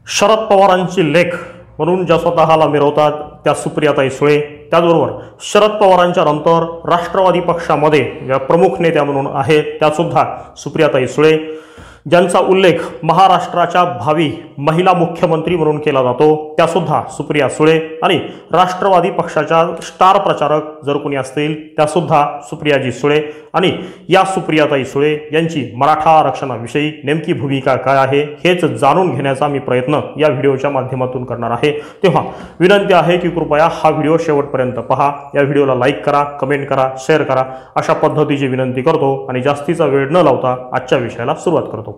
शरद पवारांची लेख म्हणून ज्या स्वतःला मिरवतात त्या सुप्रियाताई सुळे, त्याचबरोबर शरद पवारांच्या नंतर राष्ट्रवादी पक्षामध्ये ज्या प्रमुख नेत्या म्हणून आहेत त्यासुद्धा सुप्रियाताई सुळे, ज्यांचा उल्लेख महाराष्ट्राच्या भावी महिला मुख्यमंत्री म्हणून केला जातो त्यासुद्धा सुप्रिया सुळे, आणि राष्ट्रवादी पक्षाच्या स्टार प्रचारक जर कोणी असतील त्यासुद्धा सुप्रियाजी सुळे. आणि या सुप्रियाताई सुळे यांची मराठा आरक्षणाविषयी नेमकी भूमिका काय आहे हेच जाणून घेण्याचा मी प्रयत्न या व्हिडिओच्या माध्यमातून करणार आहे. तेव्हा विनंती आहे की कृपया हा व्हिडिओ शेवटपर्यंत पहा. या व्हिडिओला लाईक करा, कमेंट करा, शेअर करा, अशा पद्धतीची विनंती करतो आणि जास्तीचा वेळ न लावता आजच्या विषयाला सुरुवात करतो.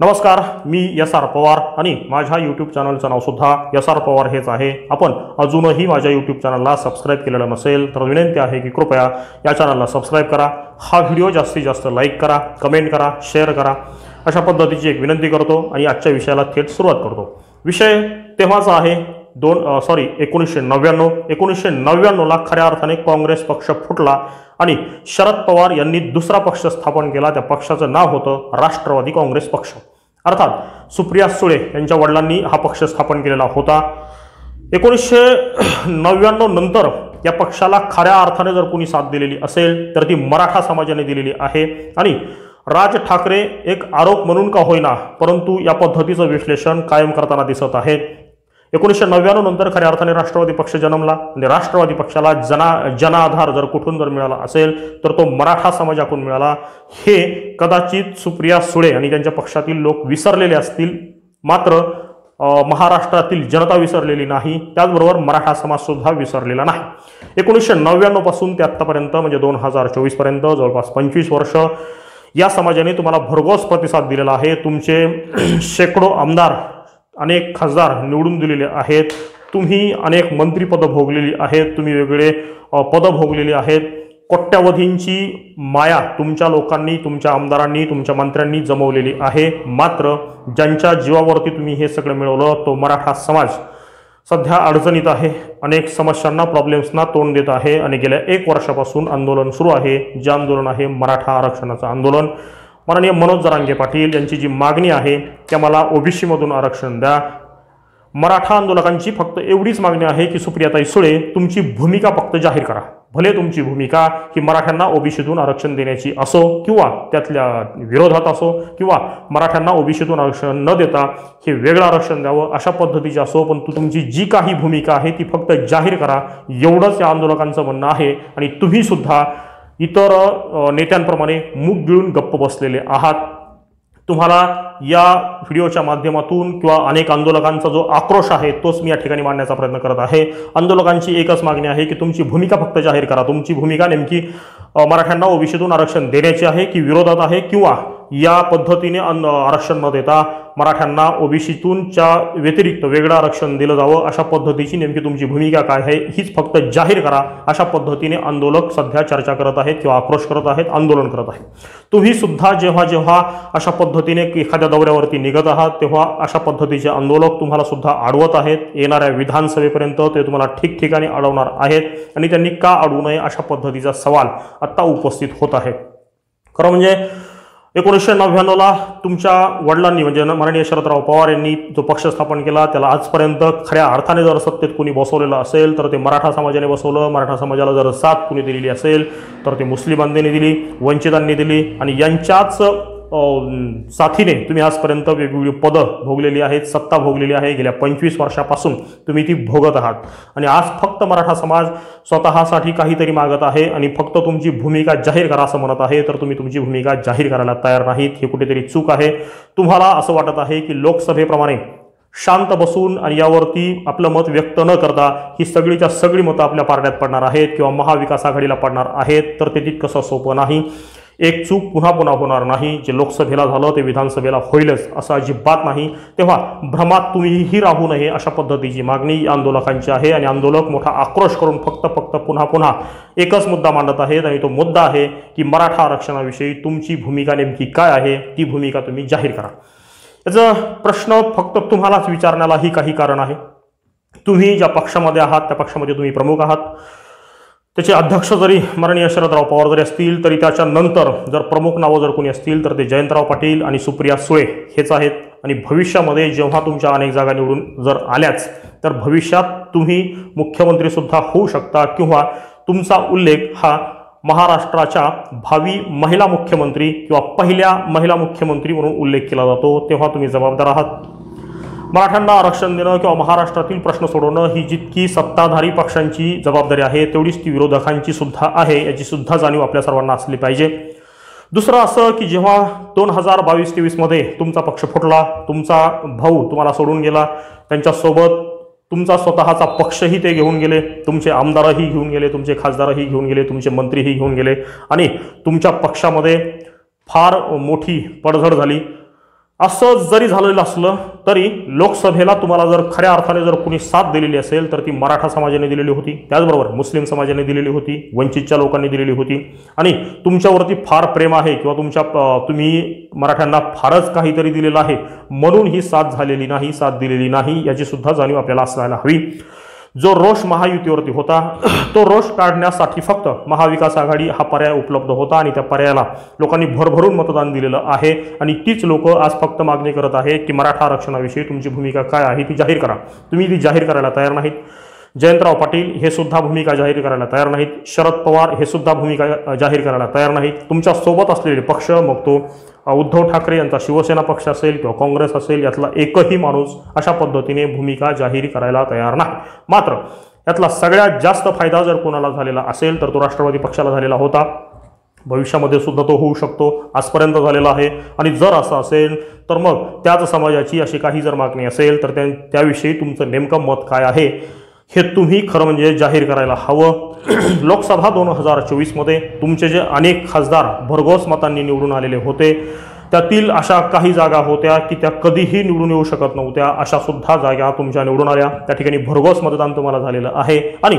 नमस्कार, मी एस.आर. पवार आणि माझ्या यूट्यूब चॅनलचं नावसुद्धा एस.आर. पवार हेच आहे. आपण अजूनही माझ्या यूट्यूब चॅनलला सबस्क्राईब केलेलं नसेल तर विनंती आहे की कृपया या चॅनलला सबस्क्राईब करा, हा व्हिडिओ जास्तीत जास्त लाईक करा, कमेंट करा, शेअर करा, अशा पद्धतीची एक विनंती करतो आणि आजच्या विषयाला थेट सुरुवात करतो. विषय तेव्हाचा आहे 1999ला खऱ्या अर्थाने काँग्रेस पक्ष फुटला आणि शरद पवार यांनी दुसरा पक्ष स्थापन केला. त्या पक्षाचं नाव होतं राष्ट्रवादी काँग्रेस पक्ष. अर्थात सुप्रिया सुळे यांच्या वडिलांनी हा पक्ष स्थापन केलेला होता. 1999 नंतर या पक्षाला खऱ्या अर्थाने जर कोणी साथ दिलेली असेल तर ती मराठा समाजाने दिलेली आहे. आणि राज ठाकरे एक आरोप म्हणून का होईना परंतु या पद्धतीचं विश्लेषण कायम करताना दिसत आहेत. 1999 नंतर खऱ्या अर्थाने राष्ट्रवादी पक्ष जन्मला आणि राष्ट्रवादी पक्षाला जनाधार जर कुठून जर मिळाला असेल तर तो मराठा समाजाकडून मिळाला. हे कदाचित सुप्रिया सुळे आणि त्यांच्या पक्षातील लोक विसरलेले असतील, मात्र महाराष्ट्रातील जनता विसरलेली नाही, त्याचबरोबर मराठा समाज सुद्धा विसरलेला नाही. 1999 पासून ते आत्तापर्यंत म्हणजे 2024 पर्यंत जवळपास 25 वर्ष या समाजाने तुम्हाला भरघोस प्रतिसाद दिलेला आहे. तुमचे शेकडो आमदार, अनेक खासदार निवडून दिलेले आहेत. तुम्ही अनेक मंत्रिपदं भोगलेली आहेत, तुम्ही वेगळे पदं भोगलेली आहेत. कोट्यावधींची माया तुमच्या लोकांनी, तुमच्या आमदारांनी, तुमच्या मंत्र्यांनी जमवलेली आहे. मात्र ज्यांच्या जीवावरती तुम्ही हे सगळं मिळवलं तो मराठा समाज सध्या अडचणीत आहे, अनेक समस्यांना, प्रॉब्लेम्सना तोंड देत आहे आणि गेल्या 1 वर्षापासून आंदोलन सुरू आहे. जे आंदोलन आहे मराठा आरक्षणाचं आंदोलन. माननीय मनोज जरांगे पाटील यांची जी मागणी आहे त्या मला ओबीसी मधून आरक्षण द्या. मराठा आंदोलकांची फक्त एवढीच मागणी आहे की सुप्रियाताई सुळे तुमची भूमिका फक्त जाहीर करा. भले तुमची भूमिका ही मराठ्यांना ओबीसीतून आरक्षण देण्याची असो किंवा त्यातल्या विरोधात असो किंवा मराठ्यांना ओबीसीतून आरक्षण न देता हे वेगळं आरक्षण द्यावं अशा पद्धतीची असो, पण तुमची जी काही भूमिका आहे ती फक्त जाहीर करा, एवढंच या आंदोलकांचं म्हणणं आहे. आणि तुम्ही सुद्धा इतर नेत्यांप्रमाणे मूग गिळून गप्प बसलेले आहात. तुम्हाला या व्हिडिओच्या माध्यमातून किंवा अनेक आंदोलकांचा जो आक्रोश आहे तोच मी या ठिकाणी मांडण्याचा प्रयत्न करत आहे. आंदोलकांची एकच मागणी आहे की तुमची भूमिका फक्त जाहीर करा. तुमची भूमिका नेमकी मराठ्यांना ओबीसीतून आरक्षण देण्याची आहे की विरोधात आहे, किंवा या पद्धतीने आरक्षण न देता मराठ्यांना ओबीसीतूनच्या व्यतिरिक्त वेगळं आरक्षण दिलं जावं अशा पद्धतीची नेमकी तुमची भूमिका काय आहे हीच फक्त जाहीर करा. अशा पद्धतीने आंदोलक सध्या चर्चा करत आहेत किंवा आक्रोश करत आहेत, आंदोलन करत आहेत. तुम्ही सुद्धा जेव्हा जेव्हा अशा पद्धतीने एखाद्या दौऱ्यावरती निघत आहात तेव्हा अशा पद्धतीचे आंदोलक तुम्हाला सुद्धा अडवत आहेत. येणाऱ्या विधानसभेपर्यंत ते तुम्हाला ठिकठिकाणी अडवणार आहेत आणि त्यांनी का अडवू नये अशा पद्धतीचा सवाल आता उपस्थित होत आहे. खरं म्हणजे 1999ला तुमच्या वडिलांनी म्हणजे माननीय शरदराव पवार यांनी जो पक्ष स्थापन केला त्याला आजपर्यंत खऱ्या अर्थाने जर सत्तेत कोणी बसवलेलं असेल तर ते मराठा समाजाने बसवलं. मराठा समाजाला जर साथ कोणी दिलेली असेल तर ते मुस्लिमांनी दिली, वंचितांनी दिली आणि यांच्याच साथीने तुम्ही आजपर्यंत वेगवेगळी पदं भोगलेली आहेत, सत्ता भोगलेली आहे. गेल्या 25 वर्षापासून तुम्ही ती भोगत आहात आणि आज फक्त मराठा समाज स्वतःसाठी काहीतरी मागत आहे आणि फक्त तुमची भूमिका जाहीर करा असं म्हणत आहे, तर तुम्ही तुमची भूमिका जाहीर करायला तयार नाहीत. हे कुठेतरी चूक आहे. तुम्हाला असं वाटत आहे की लोकसभेप्रमाणे शांत बसून आणि यावरती आपलं मत व्यक्त न करता ही सगळीच्या सगळी मतं आपल्या पारड्यात पडणार आहेत किंवा महाविकास आघाडीला पडणार आहेत, तर ते तितकंसं सोपं नाही. एक चूक पुन्हा पुन्हा होणार नाही. जे लोकसभेला झालं ते विधानसभेला होईलच असं अजिबात नाही. तेव्हा भ्रमात तुम्हीही राहू नये अशा पद्धतीची मागणी आंदोलकांची आहे. आणि आंदोलक मोठा आक्रोश करून फक्त पुन्हा पुन्हा एकच मुद्दा मांडत आहेत आणि तो मुद्दा आहे की मराठा आरक्षणाविषयी तुमची भूमिका नेमकी काय आहे, ती भूमिका तुम्ही जाहीर करा. याचा प्रश्न फक्त तुम्हालाच विचारण्यालाही काही कारण आहे. तुम्ही ज्या पक्षामध्ये आहात त्या पक्षामध्ये तुम्ही प्रमुख आहात. त्याचे अध्यक्ष जरी माननीय शरदराव पवार जरी असतील तरी त्याच्यानंतर जर प्रमुख नावं जर कोणी असतील तर ते जयंतराव पाटील आणि सुप्रिया सुळे हेच आहेत. आणि भविष्यामध्ये जेव्हा तुमच्या अनेक जागा निवडून जर आल्याच तर भविष्यात तुम्ही मुख्यमंत्री सुद्धा होऊ शकता किंवा तुमचा उल्लेख हा महाराष्ट्राच्या भावी महिला मुख्यमंत्री किंवा पहिल्या महिला मुख्यमंत्री म्हणून उल्लेख केला जातो, तेव्हा तुम्ही जबाबदार आहात। मराठ्यांना आरक्षण देणं किंवा महाराष्ट्रातील प्रश्न सोडवणं ही जितकी सत्ताधारी पक्षांची जबाबदारी आहे तेवढीच ती विरोधकांची सुद्धा आहे, याची सुद्धा जाणीव आपल्या सर्वांना असली पाहिजे। दुसरं असं की जेव्हा 2022-23 मध्ये तुमचा पक्ष फुटला, तुमचा भाऊ तुम्हाला सोडून गेला, त्यांच्यासोबत तुमचा स्वतःचा पक्षही ते घेऊन गेले, तुमचे आमदारही घेऊन गेले, तुमचे खासदारही घेऊन गेले, तुमचे मंत्रीही घेऊन गेले आणि तुमच्या पक्षामध्ये फार मोठी पडझड झाली। असं जरी झालेलं असलं तरी लोकसभेला तुम्हाला जर खऱ्या अर्थाने जर कुणी साथ दिलेली असेल तर ती मराठा समाजाने दिलेली होती, त्याचबरोबर मुस्लिम समाजाने दिलेली होती, वंचितच्या लोकांनी दिलेली होती आणि तुमच्यावरती फार प्रेम आहे किंवा तुम्ही मराठ्यांना फारच काहीतरी दिलेलं आहे म्हणून ही साथ झालेली नाही, साथ दिलेली नाही, याची सुद्धा जाणीव आपल्याला असायला हवी। जो रोष महायुतीवरती होता तो रोष काढण्यासाठी फक्त महाविकास आघाडी हा पर्याय उपलब्ध होता आणि त्या पर्यायाला लोकांनी भरभरून मतदान दिलेलं आहे आणि तीच लोक आज फक्त मागणी करत आहेत की मराठा आरक्षणाविषयी तुमची भूमिका काय आहे ती जाहीर करा। तुम्ही ती जाहीर करायला तयार नाहीत। जयंतराव पाटील हे सुद्धा भूमिका जाहीर करायला तयार नाहीत, शरद पवार हे सुद्धा भूमिका जाहीर करायला तयार नाहीत। तुमच्या सोबत असलेले पक्ष, मग तो उद्धव ठाकरे यांचा शिवसेना पक्ष असेल किंवा काँग्रेस असेल, यातला एकही माणूस अशा पद्धतीने भूमिका जाहीर करायला तयार नाही। मात्र यातला सगळ्यात जास्त फायदा जर कोणाला झालेला असेल तर तो राष्ट्रवादी पक्षाला झालेला होता, भविष्यामध्ये सुद्धा तो होऊ शकतो, आजपर्यंत झालेला आहे। आणि जर असं असेल तर मग त्याच समाजाची अशी काही जर मागणी असेल तर त्याविषयी तुमचं नेमकं मत काय आहे हे तुम्ही खरं म्हणजे जाहीर करायला हवं। लोकसभा 2024 मध्ये तुमचे जे अनेक खासदार भरघोस मतांनी निवडून आलेले होते त्यातील अशा काही जागा होत्या की त्या कधीही निवडून येऊ शकत नव्हत्या, अशा सुद्धा जागा तुमच्या निवडून आल्या। त्या ठिकाणी भरघोस मतदान तुम्हाला झालेलं आहे आणि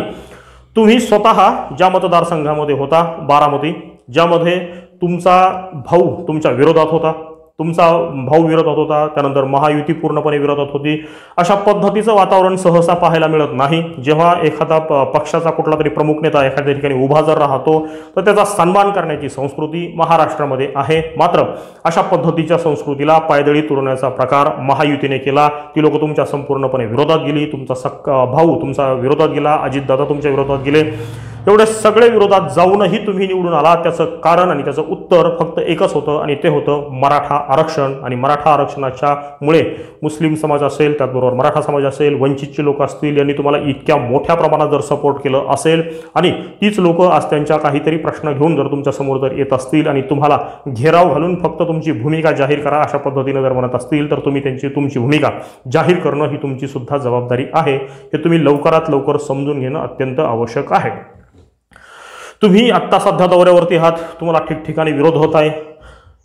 तुम्ही स्वतः ज्या मतदारसंघामध्ये होता बारामती, ज्यामध्ये तुमचा भाऊ तुमच्या विरोधात होता, तुमचा भाऊ विरोधात होता, त्यानंतर महायुती पूर्णपणे विरोधात होती, अशा पद्धतीचं वातावरण सहसा पाहायला मिळत नाही। जेव्हा एखादा पक्षाचा कुठला तरी प्रमुख नेता एखाद्या ठिकाणी उभा जर राहतो तर त्याचा सन्मान करण्याची संस्कृती महाराष्ट्रामध्ये आहे। मात्र अशा पद्धतीच्या संस्कृतीला पायदळी तुडवण्याचा प्रकार महायुतीने केला। ती लोक तुमच्या संपूर्णपणे विरोधात गेली, तुमचा भाऊ तुमचा विरोधात गेला, अजितदादा तुमच्या विरोधात गेले। एवढे सगळे विरोधात जाऊनही तुम्ही निवडून आला, त्याचं कारण आणि त्याचं उत्तर फक्त एकच होतं आणि ते होतं मराठा आरक्षण। आणि मराठा आरक्षणाच्या मुळे मुस्लिम समाज असेल, त्याचबरोबर मराठा समाज असेल, वंचितचे लोक असतील, यांनी तुम्हाला इतक्या मोठ्या प्रमाणात जर सपोर्ट केलं असेल आणि तीच लोक आज त्यांच्या काहीतरी प्रश्न घेऊन जर तुमच्या समोर जर येत असतील आणि तुम्हाला घेराव घालून फक्त तुमची भूमिका जाहीर करा अशा पद्धतीने जर म्हणत असतील तर तुम्ही तुमची भूमिका जाहीर करणं ही तुमची सुद्धा जबाबदारी आहे। हे तुम्ही लवकरात लवकर समजून घेणं अत्यंत आवश्यक आहे। तुम्ही आत्ता सध्या दौऱ्यावरती आहात, तुम्हाला ठिकठिकाणी विरोध होत आहे।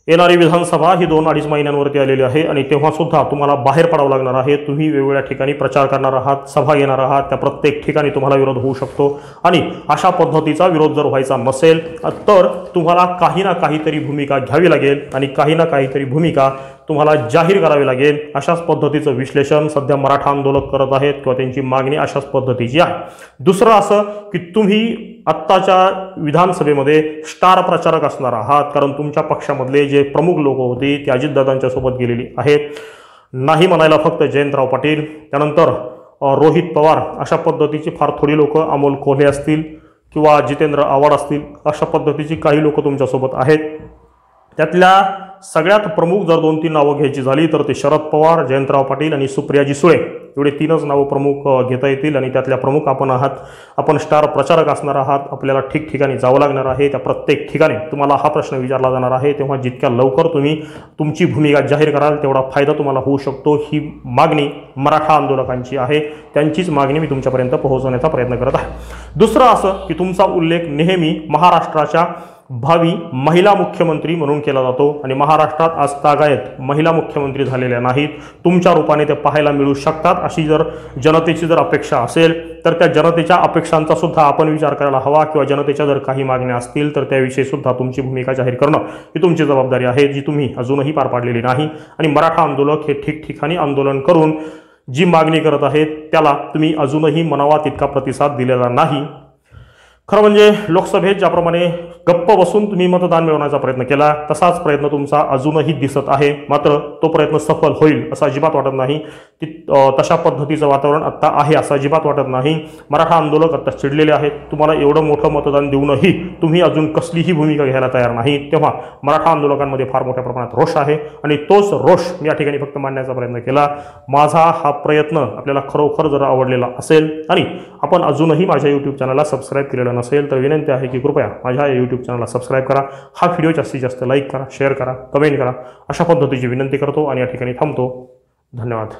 येणारी विधानसभा ही 2-2.5 महिन्यांवरती आलेली आहे आणि तेव्हा सुद्धा तुम्हाला बाहेर पडावं लागणार आहे। तुम्ही वेगवेगळ्या ठिकाणी प्रचार करणार आहात, सभा घेणार आहात, त्या प्रत्येक ठिकाणी तुम्हाला विरोध होऊ शकतो आणि अशा पद्धतीचा विरोध जर व्हायचा नसेल तर तुम्हाला काही ना काहीतरी भूमिका घ्यावी लागेल आणि काही ना काहीतरी भूमिका तुम्हाला जाहीर करावी लागेल। अशाच पद्धतीचं विश्लेषण सध्या मराठा आंदोलक करत आहेत किंवा त्यांची मागणी अशाच पद्धतीची आहे। दुसरं असं की तुम्ही आत्ताच्या विधानसभेमध्ये स्टार प्रचारक असणार आहात, कारण तुमच्या पक्षामधले जे प्रमुख लोक होते ते अजितदादांच्या सोबत गेलेली आहेत। नाही म्हणायला फक्त जयंतराव पाटील, त्यानंतर रोहित पवार, अशा पद्धतीची फार थोडी लोक, अमोल कोल्हे असतील किंवा जितेंद्र आव्हाड असतील, अशा पद्धतीची काही लोक तुमच्यासोबत आहेत। त्यातल्या सगळ्यात प्रमुख जर 2-3 नावं घ्यायची झाली तर ते शरद पवार, जयंतराव पाटील आणि सुप्रियाजी सुळे, एवढे 3च नावं प्रमुख घेता येतील आणि त्यातल्या प्रमुख आपण आहात। आपण स्टार प्रचारक असणार आहात, आपल्याला ठिकठिकाणी जावं लागणार आहे, त्या प्रत्येक ठिकाणी तुम्हाला हा प्रश्न विचारला जाणार आहे। तेव्हा जितक्या लवकर तुम्ही तुमची भूमिका जाहीर कराल तेवढा फायदा तुम्हाला होऊ शकतो। ही मागणी मराठा आंदोलकांची आहे, त्यांचीच मागणी मी तुमच्यापर्यंत पोहोचवण्याचा प्रयत्न करत आहे। दुसरं असं की तुमचा उल्लेख नेहमी महाराष्ट्राच्या भावी महिला मुख्यमंत्री म्हणून केला जातो आणि महाराष्ट्रात आज तागायत महिला मुख्यमंत्री झालेल्या नाहीत, तुमच्या रूपाने ते पाहायला मिळू शकतात अशी जर जनतेची जर अपेक्षा असेल तर त्या जनतेच्या अपेक्षांचा सुद्धा आपण विचार करायला हवा किंवा जनतेच्या जर काही मागण्या असतील तर त्याविषयी सुद्धा तुमची भूमिका जाहीर करणं ही तुमची जबाबदारी आहे, जी तुम्ही अजूनही पार पाडलेली नाही। आणि मराठा आंदोलक हे ठिकठिकाणी आंदोलन करून जी मागणी करत आहेत त्याला तुम्ही अजूनही मनावा तितका प्रतिसाद दिलेला नाही। खरं म्हणजे लोकसभेत ज्याप्रमाणे गप्प बसून तुम्ही मतदान मिळवण्याचा प्रयत्न केला तसाच प्रयत्न तुमचा अजूनही दिसत आहे, मात्र तो प्रयत्न सफल होईल असं अजिबात वाटत नाही. तशा पद्धतीचं वातावरण आत्ता आहे असं अजिबात वाटत नाही. मराठा आंदोलक आत्ता चिडलेले आहेत. तुम्हाला एवढं मोठं मतदान देऊनही तुम्ही अजून कसलीही भूमिका घ्यायला तयार नाही, तेव्हा मराठा आंदोलकांमध्ये फार मोठ्या प्रमाणात रोष आहे आणि तोच रोष मी या ठिकाणी फक्त मांडण्याचा प्रयत्न केला. माझा हा प्रयत्न आपल्याला खरोखर जर आवडलेला असेल आणि आपण अजूनही माझ्या यूट्यूब चॅनलला सबस्क्राईब केलेलं नसेल तर विनंती आहे की कृपया माझ्या यूट्यूब चॅनलला सबस्क्राईब करा. हा व्हिडिओ जास्तीत जास्त लाईक करा, शेअर करा, कमेंट करा, अशा पद्धतीची विनंती करतो आणि या ठिकाणी थांबतो. धन्यवाद.